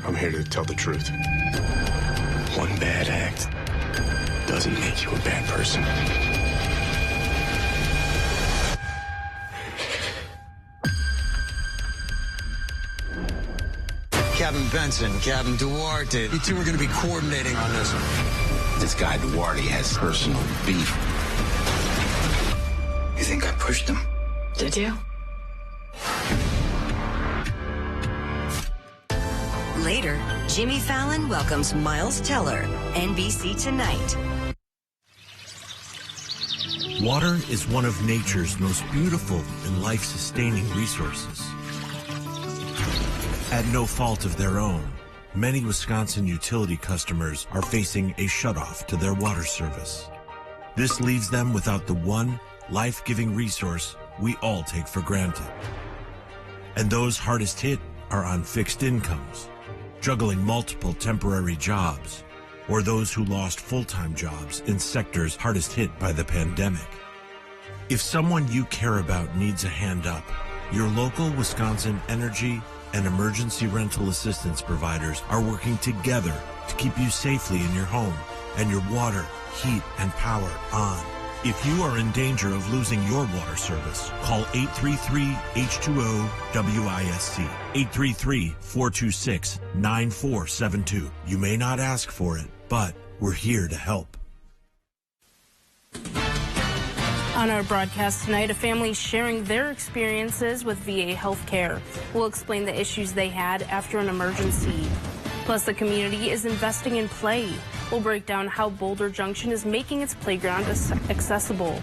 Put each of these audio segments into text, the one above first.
I'm here to tell the truth. One bad act doesn't make you a bad person. Captain Benson, Captain Duarte, you two are going to be coordinating on this one. This guy Duarte has personal beef. You think I pushed him? Did you? Later, Jimmy Fallon welcomes Miles Teller, NBC Tonight. Water is one of nature's most beautiful and life-sustaining resources. At no fault of their own, many Wisconsin utility customers are facing a shutoff to their water service. This leaves them without the one life-giving resource we all take for granted. And those hardest hit are on fixed incomes, juggling multiple temporary jobs, or those who lost full-time jobs in sectors hardest hit by the pandemic. If someone you care about needs a hand up, your local Wisconsin energy and emergency rental assistance providers are working together to keep you safely in your home and your water, heat, and power on. If you are in danger of losing your water service, call 833-H2O-WISC, 833-426-9472. You may not ask for it, but we're here to help. On our broadcast tonight, a family sharing their experiences with VA healthcare. We'll explain the issues they had after an emergency. Plus, the community is investing in play. We'll break down how Boulder Junction is making its playground accessible.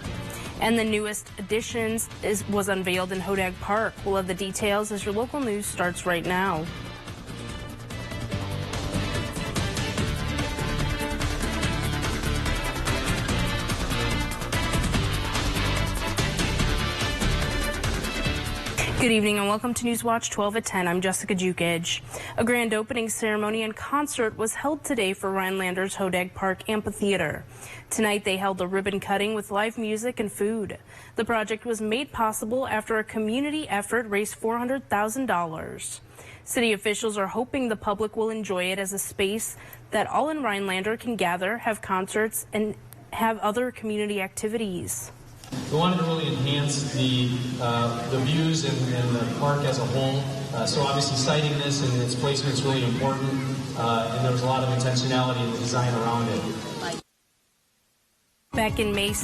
And the newest additions was unveiled in Hodag Park. We'll have the details as your local news starts right now. Good evening and welcome to Newswatch 12 at 10. I'm Jessica Jukic. A grand opening ceremony and concert was held today for Rhinelander's Hodag Park Amphitheater. Tonight they held a ribbon cutting with live music and food. The project was made possible after a community effort raised $400,000. City officials are hoping the public will enjoy it as a space that all in Rhinelander can gather, have concerts, and have other community activities. We wanted to really enhance the views and the park as a whole. So obviously siting this and its placement is really important, and there was a lot of intentionality in the design around it. Back in May,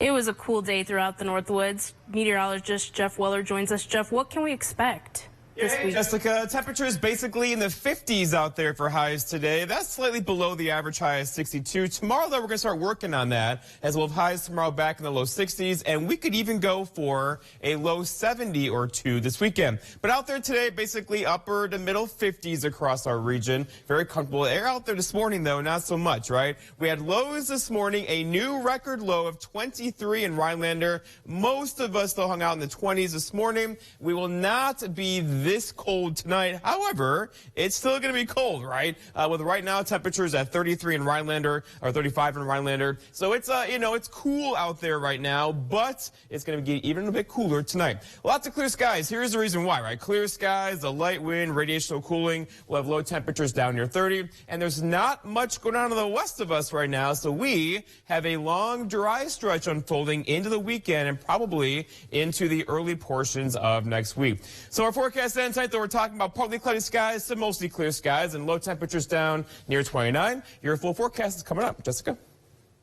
it was a cool day throughout the Northwoods. Meteorologist Jeff Weller joins us. Jeff, what can we expect? Hey, Jessica, temperatures basically in the 50s out there for highs today. That's slightly below the average high of 62. Tomorrow, though, we're going to start working on that as we'll have highs tomorrow back in the low 60s, and we could even go for a low 70 or 2 this weekend. But out there today, basically upper to middle 50s across our region. Very comfortable air out there this morning, though, not so much, right? We had lows this morning, a new record low of 23 in Rhinelander. Most of us, though, hung out in the 20s this morning. We will not be this cold tonight. However, it's still going to be cold, right? With right now temperatures at 33 in Rhinelander or 35 in Rhinelander. So it's, it's cool out there right now, but it's going to get even a bit cooler tonight. Lots of clear skies. Here's the reason why, right? Clear skies, the light wind, radiational cooling. We'll have low temperatures down near 30. And there's not much going on to the west of us right now. So we have a long dry stretch unfolding into the weekend and probably into the early portions of next week. So our forecast tonight, though, we're talking about partly cloudy skies to mostly clear skies and low temperatures down near 29. Your full forecast is coming up. Jessica?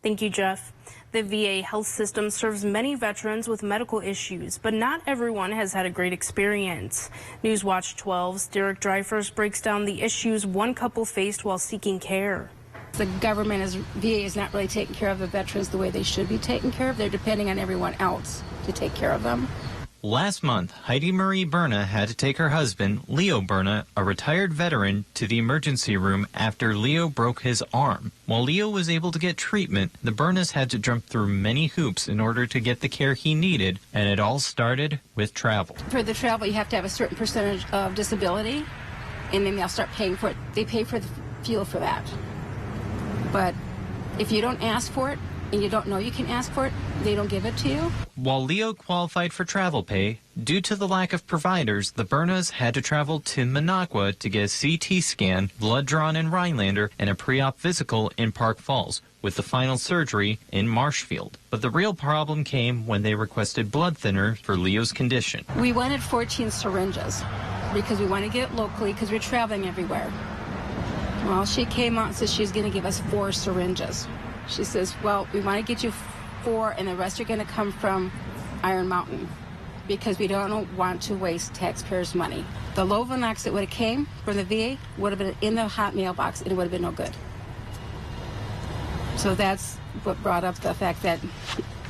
Thank you, Jeff. The VA health system serves many veterans with medical issues, but not everyone has had a great experience. Newswatch 12's Derek Dreyfus breaks down the issues one couple faced while seeking care. The government, VA, is not really taking care of the veterans the way they should be taken care of. They're depending on everyone else to take care of them. Last month, Heidi Marie Berna had to take her husband, Leo Berna, a retired veteran, to the emergency room after Leo broke his arm. While Leo was able to get treatment, the Bernas had to jump through many hoops in order to get the care he needed, and it all started with travel. For the travel, you have to have a certain percentage of disability, and then they'll start paying for it. They pay for the fuel for that. But if you don't ask for it, and you don't know you can ask for it, they don't give it to you. While Leo qualified for travel pay, due to the lack of providers, the Bernas had to travel to Managua to get a CT scan, blood drawn in Rhinelander, and a pre-op physical in Park Falls, with the final surgery in Marshfield. But the real problem came when they requested blood thinner for Leo's condition. We wanted 14 syringes because we want to get it locally because we're traveling everywhere. Well, she came out and said she's going to give us 4 syringes. She says, well, we want to get you 4 and the rest are going to come from Iron Mountain because we don't want to waste taxpayers' money. The Lovenox that would have came from the VA would have been in the hot mailbox and it would have been no good. So that's what brought up the fact that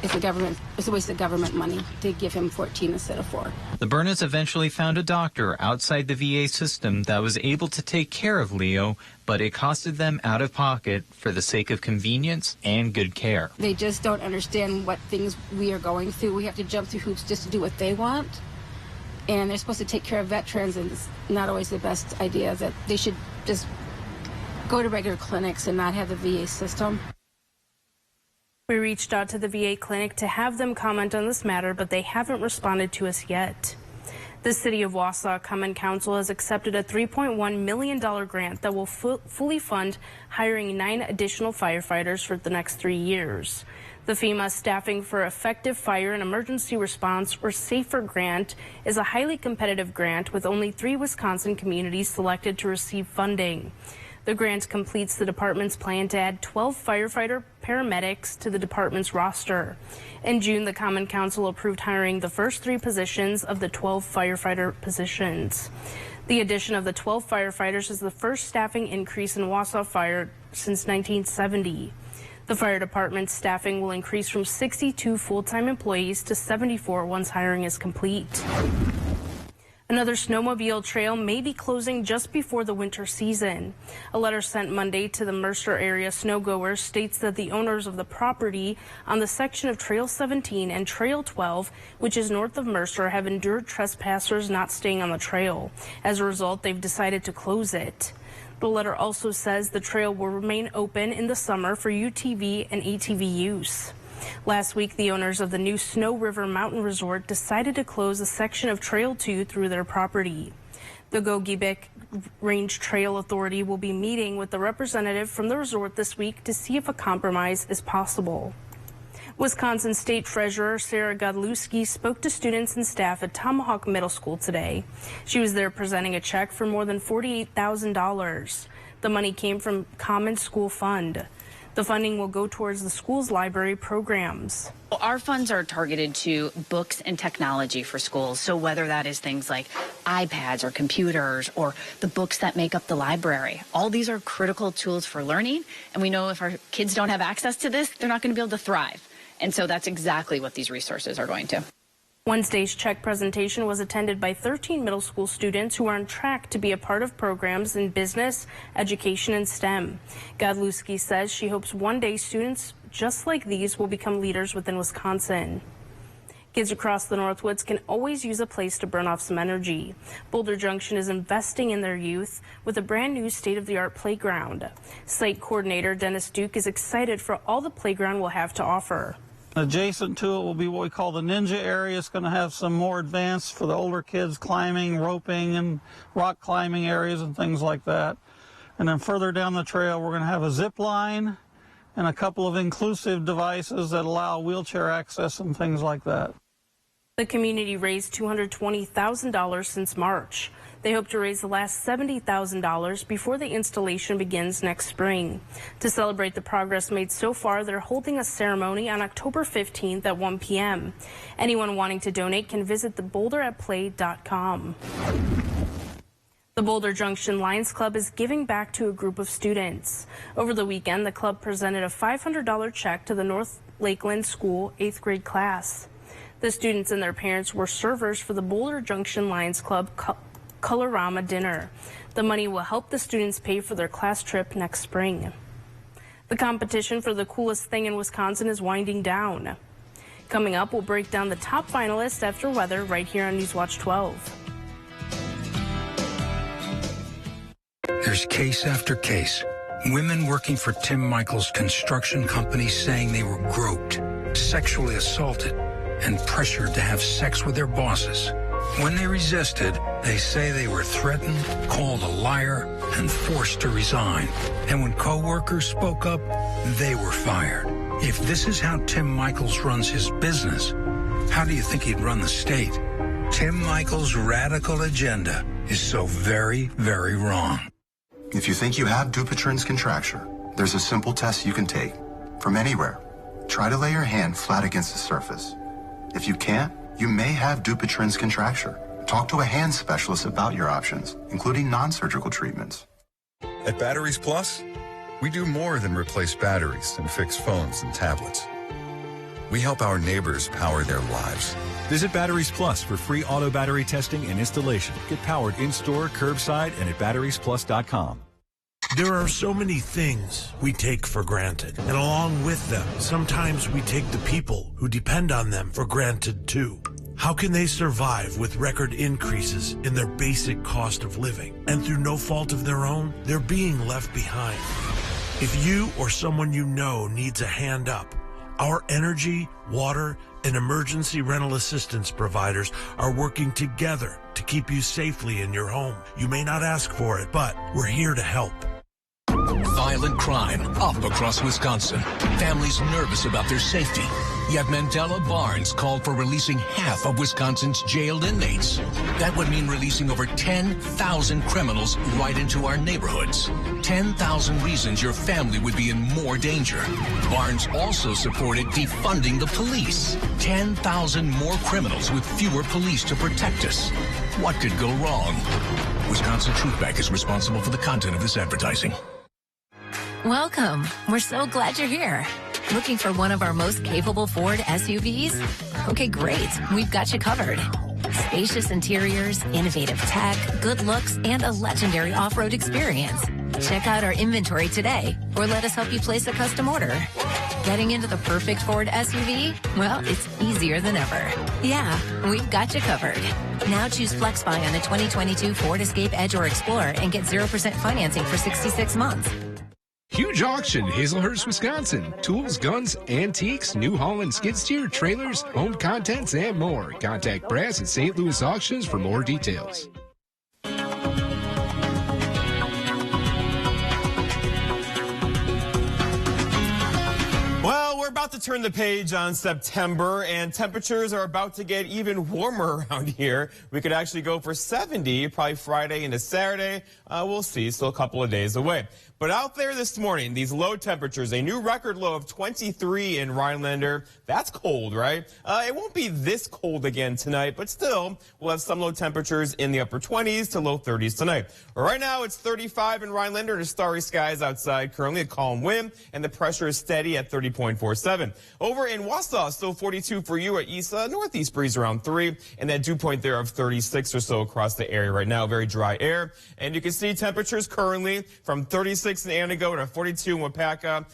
it's a waste of government money to give him 14 instead of 4. The Bernas eventually found a doctor outside the VA system that was able to take care of Leo, but it costed them out of pocket for the sake of convenience and good care. They just don't understand what things we are going through. We have to jump through hoops just to do what they want. And they're supposed to take care of veterans, and it's not always the best idea. That they should just go to regular clinics and not have the VA system. We reached out to the VA clinic to have them comment on this matter, but they haven't responded to us yet. The City of Wausau Common Council has accepted a $3.1 million grant that will fully fund hiring 9 additional firefighters for the next 3 years. The FEMA Staffing for Effective Fire and Emergency Response, or SAFER grant, is a highly competitive grant with only 3 Wisconsin communities selected to receive funding. The grant completes the department's plan to add 12 firefighter paramedics to the department's roster. In June, the Common Council approved hiring the first 3 positions of the 12 firefighter positions. The addition of the 12 firefighters is the first staffing increase in Wausau Fire since 1970. The fire department's staffing will increase from 62 full-time employees to 74 once hiring is complete. Another snowmobile trail may be closing just before the winter season. A letter sent Monday to the Mercer area snowgoers states that the owners of the property on the section of Trail 17 and Trail 12, which is north of Mercer, have endured trespassers not staying on the trail. As a result, they've decided to close it. The letter also says the trail will remain open in the summer for UTV and ATV use. Last week, the owners of the new Snow River Mountain Resort decided to close a section of Trail 2 through their property. The Gogebic Range Trail Authority will be meeting with the representative from the resort this week to see if a compromise is possible. Wisconsin State Treasurer Sarah Godlewski spoke to students and staff at Tomahawk Middle School today. She was there presenting a check for more than $48,000. The money came from Common School Fund. The funding will go towards the school's library programs. Our funds are targeted to books and technology for schools. So whether that is things like iPads or computers or the books that make up the library, all these are critical tools for learning. And we know if our kids don't have access to this, they're not going to be able to thrive. And so that's exactly what these resources are going to. Wednesday's check presentation was attended by 13 middle school students who are on track to be a part of programs in business, education, and STEM. Godlewski says she hopes one day students just like these will become leaders within Wisconsin. Kids across the Northwoods can always use a place to burn off some energy. Boulder Junction is investing in their youth with a brand new state-of-the-art playground. Site coordinator Dennis Duke is excited for all the playground will have to offer. Adjacent to it will be what we call the ninja area. It's going to have some more advanced for the older kids climbing, roping, and rock climbing areas and things like that. And then further down the trail, we're going to have a zip line and a couple of inclusive devices that allow wheelchair access and things like that. The community raised $220,000 since March. They hope to raise the last $70,000 before the installation begins next spring. To celebrate the progress made so far, they're holding a ceremony on October 15th at 1 p.m. Anyone wanting to donate can visit theboulderatplay.com. The Boulder Junction Lions Club is giving back to a group of students. Over the weekend, the club presented a $500 check to the North Lakeland School 8th grade class. The students and their parents were servers for the Boulder Junction Lions Club Colorama dinner. The money will help the students pay for their class trip next spring. The competition for the coolest thing in Wisconsin is winding down. Coming up, we'll break down the top finalists after weather right here on Newswatch 12. There's case after case, Women working for Tim Michaels' construction company saying they were groped, sexually assaulted, and pressured to have sex with their bosses. When they resisted, they say they were threatened, called a liar, and forced to resign. And when co-workers spoke up, they were fired. If this is how Tim Michaels runs his business, how do you think he'd run the state? Tim Michaels' radical agenda is so very, very wrong. If you think you have Dupuytren's contracture, there's a simple test you can take. From anywhere, try to lay your hand flat against the surface. If you can't, you may have Dupuytren's contracture. Talk to a hand specialist about your options, including non-surgical treatments. At Batteries Plus, we do more than replace batteries and fix phones and tablets. We help our neighbors power their lives. Visit Batteries Plus for free auto battery testing and installation. Get powered in-store, curbside, and at batteriesplus.com. There are so many things we take for granted, and along with them, sometimes we take the people who depend on them for granted too. How can they survive with record increases in their basic cost of living? And through no fault of their own, they're being left behind. If you or someone you know needs a hand up, our energy, water, and emergency rental assistance providers are working together to keep you safely in your home. You may not ask for it, but we're here to help. Violent crime up across Wisconsin. Families nervous about their safety. Yet Mandela Barnes called for releasing half of Wisconsin's jailed inmates. That would mean releasing over 10,000 criminals right into our neighborhoods. 10,000 reasons your family would be in more danger. Barnes also supported defunding the police. 10,000 more criminals with fewer police to protect us. What could go wrong? Wisconsin Truthback is responsible for the content of this advertising. Welcome. We're so glad you're here. Looking for one of our most capable Ford SUVs? Okay, great. We've got you covered. Spacious interiors, innovative tech, good looks, and a legendary off-road experience. Check out our inventory today, or let us help you place a custom order. Getting into the perfect Ford SUV? Well, it's easier than ever. Yeah, we've got you covered. Now choose FlexBuy on a 2022 Ford Escape, Edge, or Explorer and get 0% financing for 66 months. Huge auction, Hazelhurst, Wisconsin. Tools, guns, antiques, New Holland skid steer, trailers, home contents, and more. Contact Brass at St. Louis Auctions for more details. Well, we're about to turn the page on September, and temperatures are about to get even warmer around here. We could actually go for 70, probably Friday into Saturday. We'll see, still a couple of days away. But out there this morning, these low temperatures, a new record low of 23 in Rhinelander. That's cold, right? It won't be this cold again tonight, but still, we'll have some low temperatures in the upper 20s to low 30s tonight. Right now, it's 35 in Rhinelander and starry skies outside. Currently a calm wind, and the pressure is steady at 30.47. Over in Wausau, still 42 for you at East. Northeast breeze around 3, and that dew point there of 36 or so across the area right now. Very dry air. And you can see temperatures currently from 36 in Antigo to 42 in Wapaka.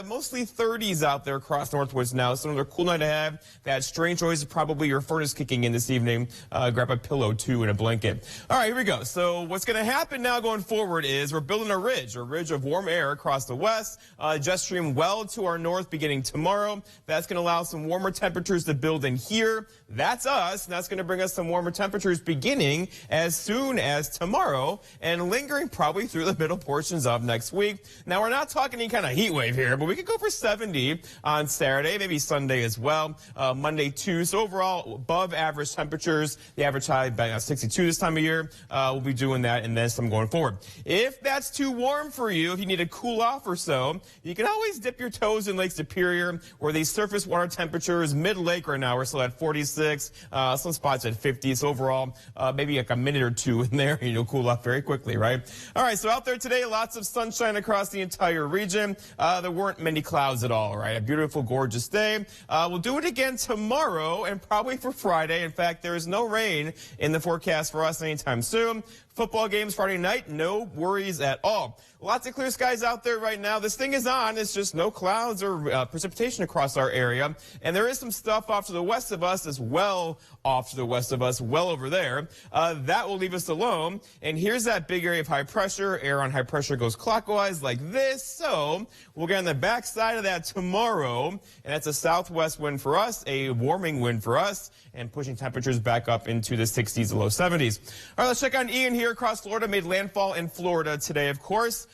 Mostly 30s out there across Northwoods now. So another cool night to have. That strange noise is probably your furnace kicking in this evening. Grab a pillow, too, and a blanket. All right, here we go. So what's going to happen now going forward is we're building a ridge of warm air across the west. Jet stream well to our north beginning tomorrow. That's going to allow some warmer temperatures to build in here. That's us. And that's going to bring us some warmer temperatures beginning as soon as tomorrow and lingering probably through the middle portions of next week. Now, we're not talking any kind of heat wave here, but we could go for 70 on Saturday, maybe Sunday as well. Monday, too. So overall, above average temperatures. The average high about 62 this time of year. We'll be doing that and then some going forward. If that's too warm for you, if you need to cool off or so, you can always dip your toes in Lake Superior, where the surface water temperature is mid-lake right now. We're still at 46, some spots at 50. So overall, maybe like a minute or two in there, and you'll cool off very quickly, right? All right, so out there today, lots of sunshine across the entire region. There weren't many clouds at all, right? A beautiful, gorgeous day. We'll do it again tomorrow and probably for Friday. In fact, there is no rain in the forecast for us anytime soon. Football games Friday night, no worries at all. Lots of clear skies out there right now. This thing is on. It's just no clouds or precipitation. precipitation across our area. And there is some stuff off to the west of us as well, off to the west of us, well over there. That will leave us alone. And here's that big area of high pressure. Air on high pressure goes clockwise like this. So we'll get on the backside of that tomorrow. And that's a southwest wind for us, a warming wind for us, and pushing temperatures back up into the 60s to low 70s. All right, let's check on Ian here across Florida. Made landfall in Florida today, of course,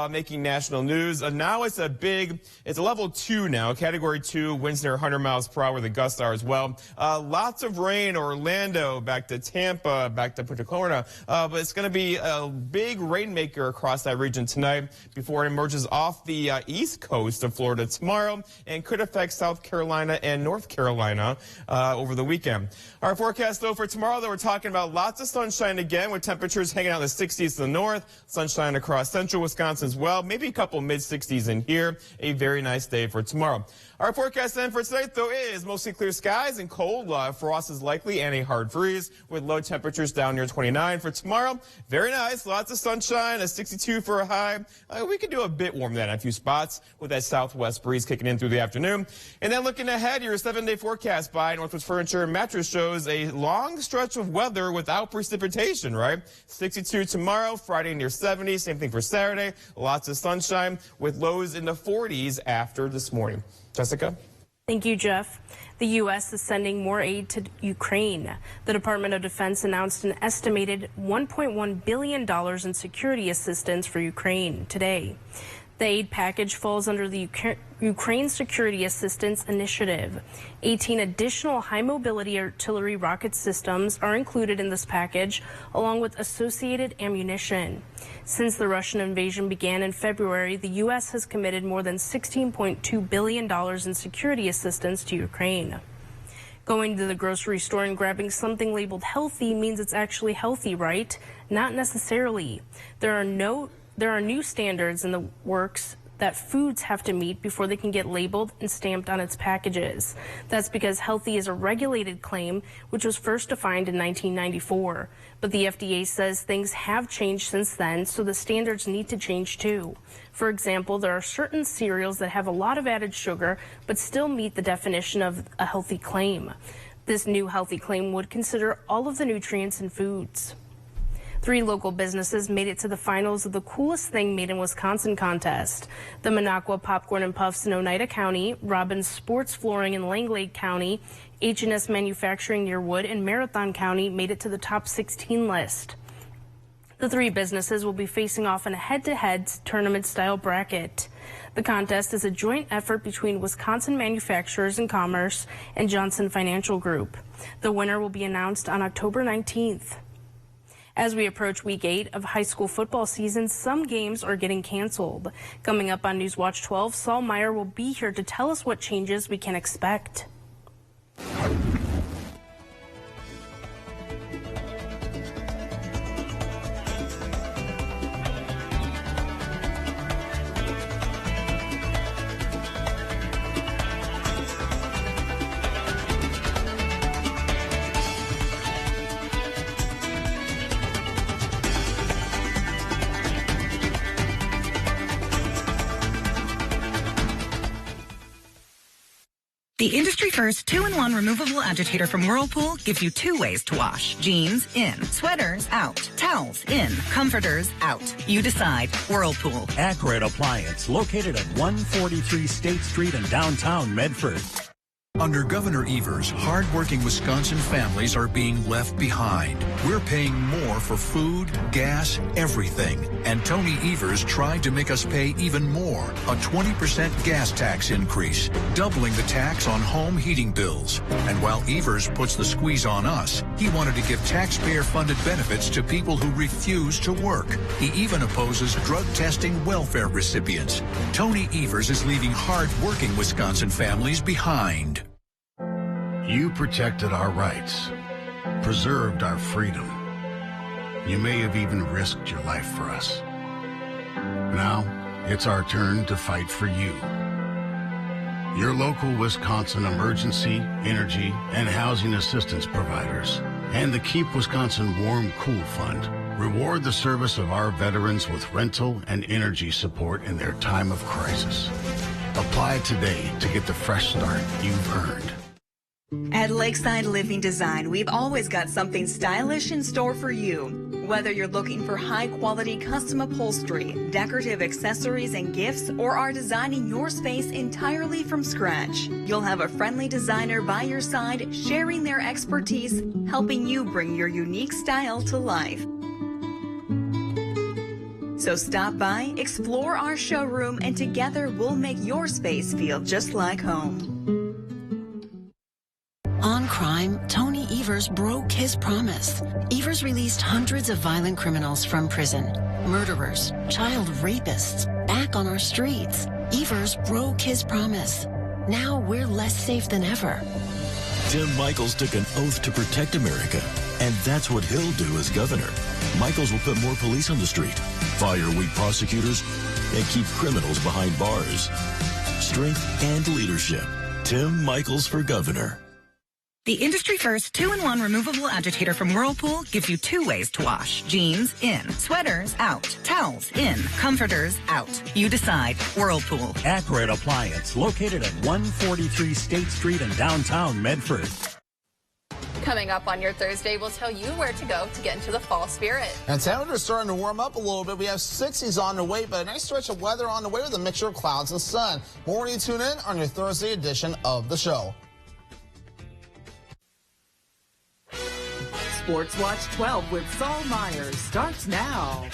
making national news. Now it's a level 2 now, category 2, winds near 100 miles per hour. The gusts are as well. Lots of rain, Orlando, back to Tampa, back to Punta Cana. But it's going to be a big rainmaker across that region tonight before it emerges off the east coast of Florida tomorrow and could affect South Carolina and North Carolina over the weekend. Our forecast, though, for tomorrow, though, we're talking about lots of sunshine again with temperatures hanging out in the 60s to the north, sunshine across central Wisconsin as well, maybe a couple mid-60s in here. A very nice day for tomorrow. Our forecast then for tonight, though, is mostly clear skies and cold. Frost is likely and a hard freeze with low temperatures down near 29. For tomorrow, very nice. Lots of sunshine, a 62 for a high. We could do a bit warm then in a few spots with that southwest breeze kicking in through the afternoon. And then looking ahead, your 7-day forecast by Northwest Furniture and Mattress shows a long stretch of weather without precipitation, right? 62 tomorrow, Friday near 70. Same thing for Saturday. Lots of sunshine with lows in the 40s after this morning. Jessica? Thank you, Jeff. The U.S. is sending more aid to Ukraine. The Department of Defense announced an estimated $1.1 billion in security assistance for Ukraine today. The aid package falls under the Ukraine Security Assistance Initiative. 18 additional high-mobility artillery rocket systems are included in this package, along with associated ammunition. Since the Russian invasion began in February, the U.S. has committed more than $16.2 billion in security assistance to Ukraine. Going to the grocery store and grabbing something labeled healthy means it's actually healthy, right? Not necessarily. There are new standards in the works that foods have to meet before they can get labeled and stamped on its packages. That's because healthy is a regulated claim, which was first defined in 1994. But the FDA says things have changed since then, so the standards need to change too. For example, there are certain cereals that have a lot of added sugar, but still meet the definition of a healthy claim. This new healthy claim would consider all of the nutrients in foods. 3 local businesses made it to the finals of the Coolest Thing Made in Wisconsin contest. The Minocqua Popcorn and Puffs in Oneida County, Robbins Sports Flooring in Langlade County, H&S Manufacturing near Wood and Marathon County made it to the top 16 list. The 3 businesses will be facing off in a head-to-head tournament-style bracket. The contest is a joint effort between Wisconsin Manufacturers and Commerce and Johnson Financial Group. The winner will be announced on October 19th. As we approach week 8 of high school football season, some games are getting canceled. Coming up on Newswatch 12, Saul Meyer will be here to tell us what changes we can expect. The industry-first 2-in-1 removable agitator from Whirlpool gives you 2 ways to wash. Jeans, in. Sweaters, out. Towels, in. Comforters, out. You decide. Whirlpool. Accurate Appliance, located at 143 State Street in downtown Medford. Under Governor Evers, hard-working Wisconsin families are being left behind. We're paying more for food, gas, everything. And Tony Evers tried to make us pay even more, a 20% gas tax increase, doubling the tax on home heating bills. And while Evers puts the squeeze on us, he wanted to give taxpayer-funded benefits to people who refuse to work. He even opposes drug testing welfare recipients. Tony Evers is leaving hard-working Wisconsin families behind. You protected our rights, preserved our freedom. You may have even risked your life for us. Now, it's our turn to fight for you. Your local Wisconsin emergency, energy, and housing assistance providers, and the Keep Wisconsin Warm Cool Fund reward the service of our veterans with rental and energy support in their time of crisis. Apply today to get the fresh start you've earned. At Lakeside Living Design, we've always got something stylish in store for you. Whether you're looking for high-quality custom upholstery, decorative accessories and gifts, or are designing your space entirely from scratch, you'll have a friendly designer by your side, sharing their expertise, helping you bring your unique style to life. So stop by, explore our showroom, and together we'll make your space feel just like home. On crime, Tony Evers broke his promise. Evers released hundreds of violent criminals from prison. Murderers, child rapists, back on our streets. Evers broke his promise. Now we're less safe than ever. Tim Michels took an oath to protect America, and that's what he'll do as governor. Michels will put more police on the street, fire weak prosecutors, and keep criminals behind bars. Strength and leadership. Tim Michels for governor. The industry first 2-in-1 removable agitator from Whirlpool gives you 2 ways to wash. Jeans in, sweaters out, towels in, comforters out. You decide. Whirlpool. Accurate Appliance, located at 143 State Street in downtown Medford. Coming up on your Thursday, we'll tell you where to go to get into the fall spirit. And temperatures starting to warm up a little bit. We have 60s on the way, but a nice stretch of weather on the way with a mixture of clouds and sun. More when you tune in on your Thursday edition of the show. Sports Watch 12 with Saul Myers starts now.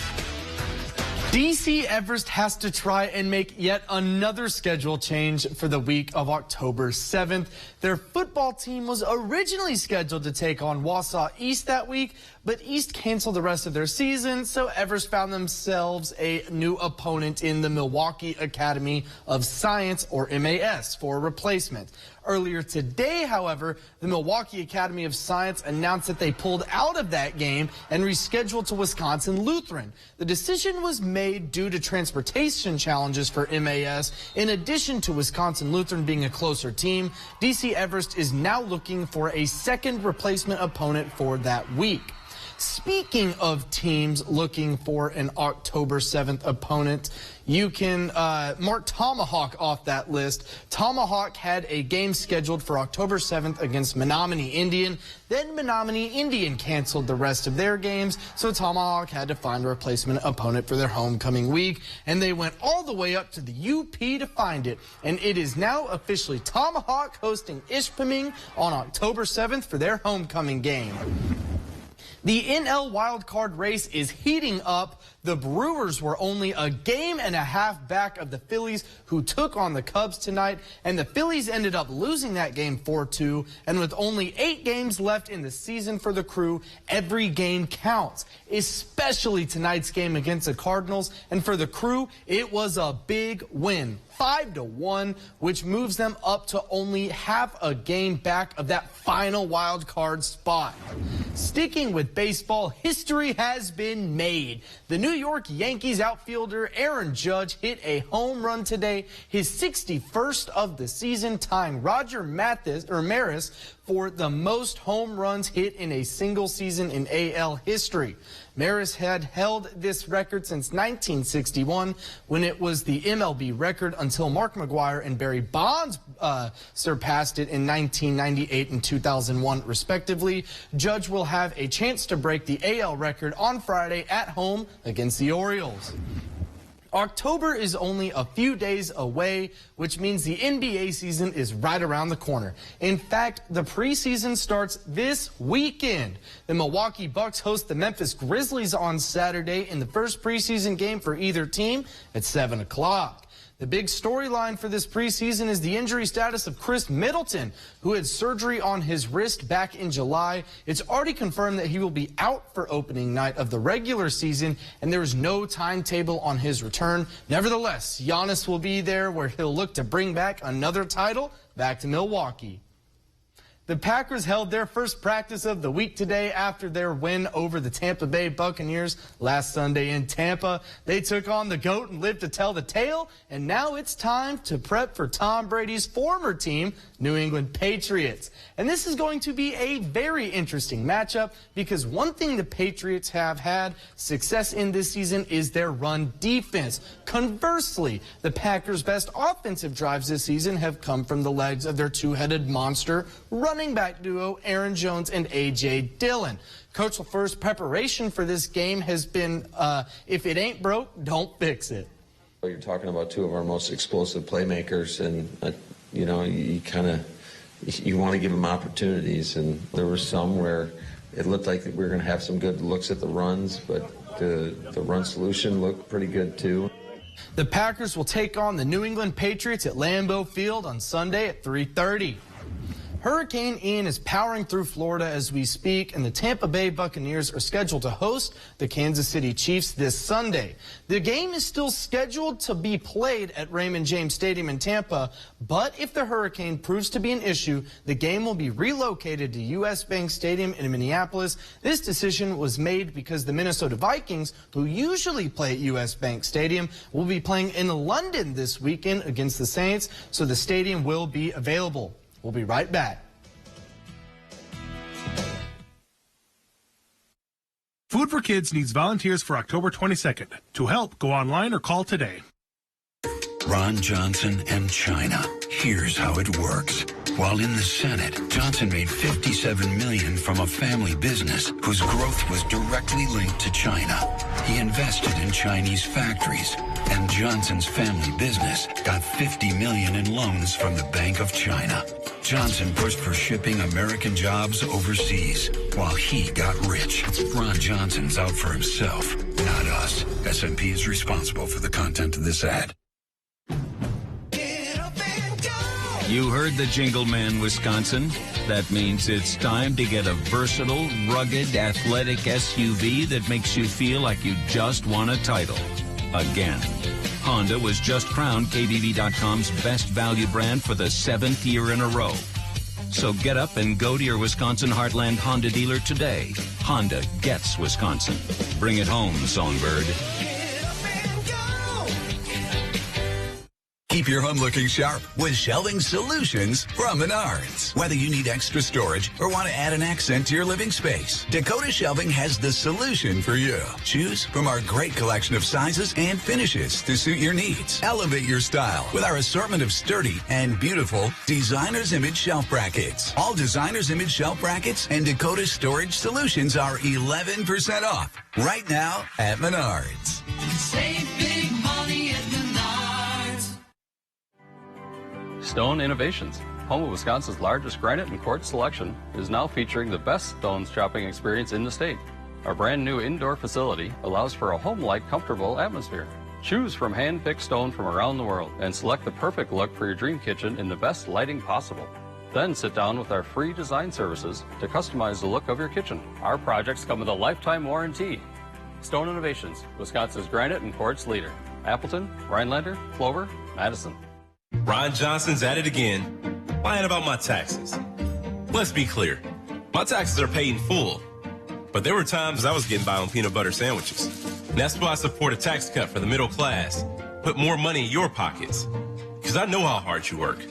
DC Everest has to try and make yet another schedule change for the week of October 7th. Their football team was originally scheduled to take on Wausau East that week, but East canceled the rest of their season, so Everest found themselves a new opponent in the Milwaukee Academy of Science, or MAS, for a replacement. Earlier today, however, the Milwaukee Academy of Science announced that they pulled out of that game and rescheduled to Wisconsin Lutheran. The decision was made due to transportation challenges for MAS. In addition to Wisconsin Lutheran being a closer team, DC Everest is now looking for a second replacement opponent for that week. Speaking of teams looking for an October 7th opponent, you can mark Tomahawk off that list. Tomahawk had a game scheduled for October 7th against Menominee Indian. Then Menominee Indian canceled the rest of their games, so Tomahawk had to find a replacement opponent for their homecoming week. And they went all the way up to the UP to find it. And it is now officially Tomahawk hosting Ishpeming on October 7th for their homecoming game. The NL wildcard race is heating up. The Brewers were only a game and a half back of the Phillies, who took on the Cubs tonight, and the Phillies ended up losing that game 4-2. And with only 8 games left in the season for the Crew, every game counts, especially tonight's game against the Cardinals. And for the Crew, it was a big win, 5-1, which moves them up to only half a game back of that final wild card spot. Sticking with baseball, history has been made. The New York Yankees outfielder Aaron Judge hit a home run today, his 61st of the season, tying Roger Maris for the most home runs hit in a single season in AL history. Maris had held this record since 1961, when it was the MLB record, until Mark McGwire and Barry Bonds surpassed it in 1998 and 2001, respectively. Judge will have a chance to break the AL record on Friday at home against the Orioles. October is only a few days away, which means the NBA season is right around the corner. In fact, the preseason starts this weekend. The Milwaukee Bucks host the Memphis Grizzlies on Saturday in the first preseason game for either team at 7 o'clock. The big storyline for this preseason is the injury status of Chris Middleton, who had surgery on his wrist back in July. It's already confirmed that he will be out for opening night of the regular season, and there is no timetable on his return. Nevertheless, Giannis will be there, where he'll look to bring back another title back to Milwaukee. The Packers held their first practice of the week today after their win over the Tampa Bay Buccaneers last Sunday in Tampa. They took on the GOAT and lived to tell the tale, and now it's time to prep for Tom Brady's former team, New England Patriots. And this is going to be a very interesting matchup because one thing the Patriots have had success in this season is their run defense. Conversely, the Packers' best offensive drives this season have come from the legs of their two-headed monster running back duo Aaron Jones and A.J. Dillon. Coach LaFleur's preparation for this game has been, if it ain't broke, don't fix it. You're talking about two of our most explosive playmakers, and you know, you want to give them opportunities, and there were some where it looked like we were going to have some good looks at the runs, but the run solution looked pretty good too. The Packers will take on the New England Patriots at Lambeau Field on Sunday at 3:30. Hurricane Ian is powering through Florida as we speak, and the Tampa Bay Buccaneers are scheduled to host the Kansas City Chiefs this Sunday. The game is still scheduled to be played at Raymond James Stadium in Tampa, but if the hurricane proves to be an issue, the game will be relocated to U.S. Bank Stadium in Minneapolis. This decision was made because the Minnesota Vikings, who usually play at U.S. Bank Stadium, will be playing in London this weekend against the Saints, so the stadium will be available. We'll be right back. Food for Kids needs volunteers for October 22nd. To help, go online or call today. Ron Johnson and China. Here's how it works. While in the Senate, Johnson made $57 million from a family business whose growth was directly linked to China. He invested in Chinese factories, and Johnson's family business got $50 million in loans from the Bank of China. Johnson pushed for shipping American jobs overseas while he got rich. Ron Johnson's out for himself, not us. SMP is responsible for the content of this ad. You heard the jingle man, Wisconsin. That means it's time to get a versatile, rugged, athletic SUV that makes you feel like you just won a title. Again. Honda was just crowned KBB.com's best value brand for the 7th year in a row. So get up and go to your Wisconsin Heartland Honda dealer today. Honda gets Wisconsin. Bring it home, Songbird. Keep your home looking sharp with shelving solutions from Menards. Whether you need extra storage or want to add an accent to your living space, Dakota Shelving has the solution for you. Choose from our great collection of sizes and finishes to suit your needs. Elevate your style with our assortment of sturdy and beautiful Designer's Image shelf brackets. All Designer's Image shelf brackets and Dakota storage solutions are 11% off right now at Menards. Save big money at Menards. Stone Innovations, home of Wisconsin's largest granite and quartz selection, is now featuring the best stones shopping experience in the state. Our brand new indoor facility allows for a home-like, comfortable atmosphere. Choose from hand-picked stone from around the world and select the perfect look for your dream kitchen in the best lighting possible. Then sit down with our free design services to customize the look of your kitchen. Our projects come with a lifetime warranty. Stone Innovations, Wisconsin's granite and quartz leader. Appleton, Rhinelander, Clover, Madison. Ron Johnson's at it again, lying about my taxes. Let's be clear, my taxes are paid in full, but there were times I was getting by on peanut butter sandwiches. And that's why I support a tax cut for the middle class. Put more money in your pockets, because I know how hard you work.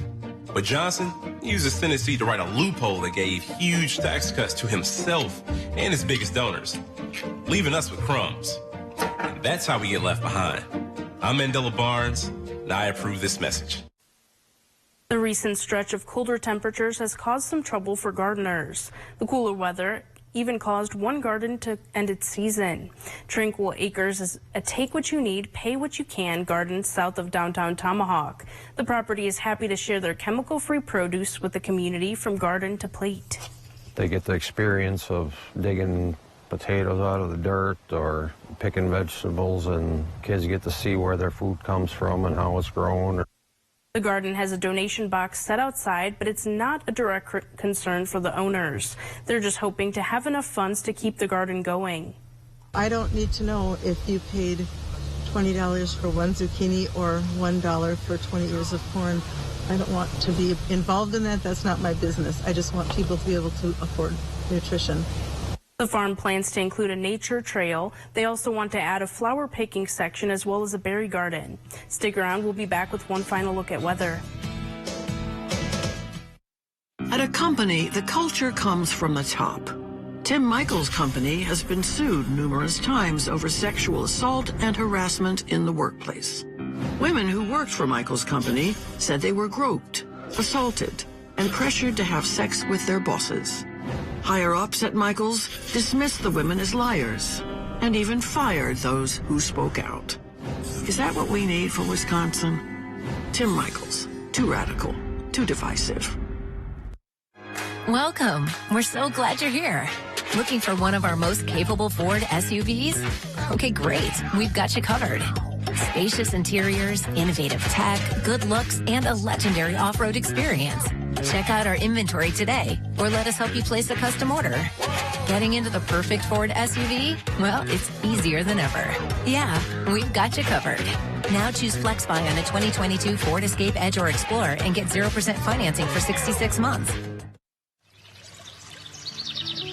But Johnson used his tendency to write a loophole that gave huge tax cuts to himself and his biggest donors, leaving us with crumbs. And that's how we get left behind. I'm Mandela Barnes, and I approve this message. The recent stretch of colder temperatures has caused some trouble for gardeners. The cooler weather even caused one garden to end its season. Tranquil Acres is a take what you need, pay what you can garden south of downtown Tomahawk. The property is happy to share their chemical-free produce with the community from garden to plate. They get the experience of digging potatoes out of the dirt or picking vegetables, and kids get to see where their food comes from and how it's grown. The garden has a donation box set outside, but it's not a direct concern for the owners. They're just hoping to have enough funds to keep the garden going. I don't need to know if you paid $20 for one zucchini or $1 for 20 ears of corn. I don't want to be involved in that. That's not my business. I just want people to be able to afford nutrition. The farm plans to include a nature trail. They also want to add a flower picking section as well as a berry garden. Stick around. We'll be back with one final look at weather. At a company, the culture comes from the top. Tim Michaels' company has been sued numerous times over sexual assault and harassment in the workplace. Women who worked for Michaels' company said they were groped, assaulted, and pressured to have sex with their bosses. Higher-ups at Michaels dismissed the women as liars and even fired those who spoke out. Is that what we need for Wisconsin? Tim Michaels, too radical, too divisive. Welcome. We're so glad you're here. Looking for one of our most capable Ford SUVs? Okay, great. We've got you covered. Spacious interiors, innovative tech, good looks, and a legendary off-road experience. Check out our inventory today, or let us help you place a custom order. Getting into the perfect Ford SUV? Well, it's easier than ever. Yeah, we've got you covered. Now choose FlexBuy on a 2022 Ford Escape, Edge, or Explorer and get 0% financing for 66 months.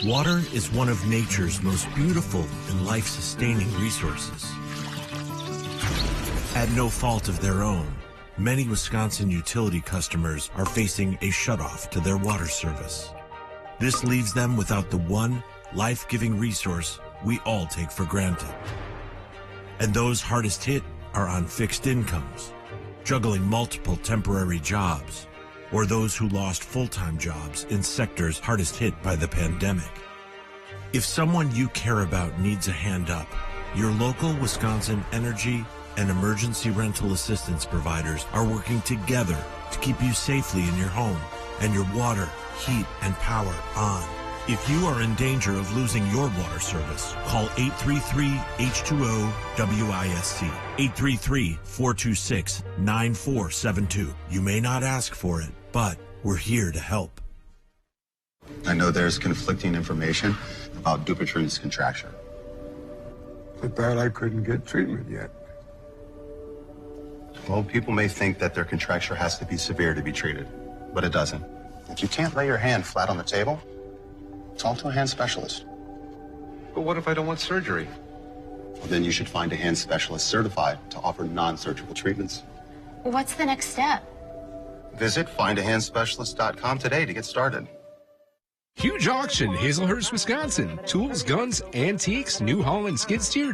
Water is one of nature's most beautiful and life-sustaining resources. At no fault of their own, many Wisconsin utility customers are facing a shutoff to their water service. This leaves them without the one life-giving resource we all take for granted. And those hardest hit are on fixed incomes, juggling multiple temporary jobs, or those who lost full-time jobs in sectors hardest hit by the pandemic. If someone you care about needs a hand up, your local Wisconsin energy and emergency rental assistance providers are working together to keep you safely in your home and your water, heat, and power on. If you are in danger of losing your water service, call 833-H2O-WISC, 833-426-9472. You may not ask for it, but we're here to help. I know there's conflicting information about Dupuytren's contracture. I thought I couldn't get treatment yet. Well, people may think that their contracture has to be severe to be treated, but it doesn't. If you can't lay your hand flat on the table, talk to a hand specialist. But what if I don't want surgery? Well, then you should find a hand specialist certified to offer non-surgical treatments. What's the next step? Visit findahandspecialist.com today to get started. Huge auction, Hazelhurst, Wisconsin. Tools, guns, antiques, New Holland skid steer.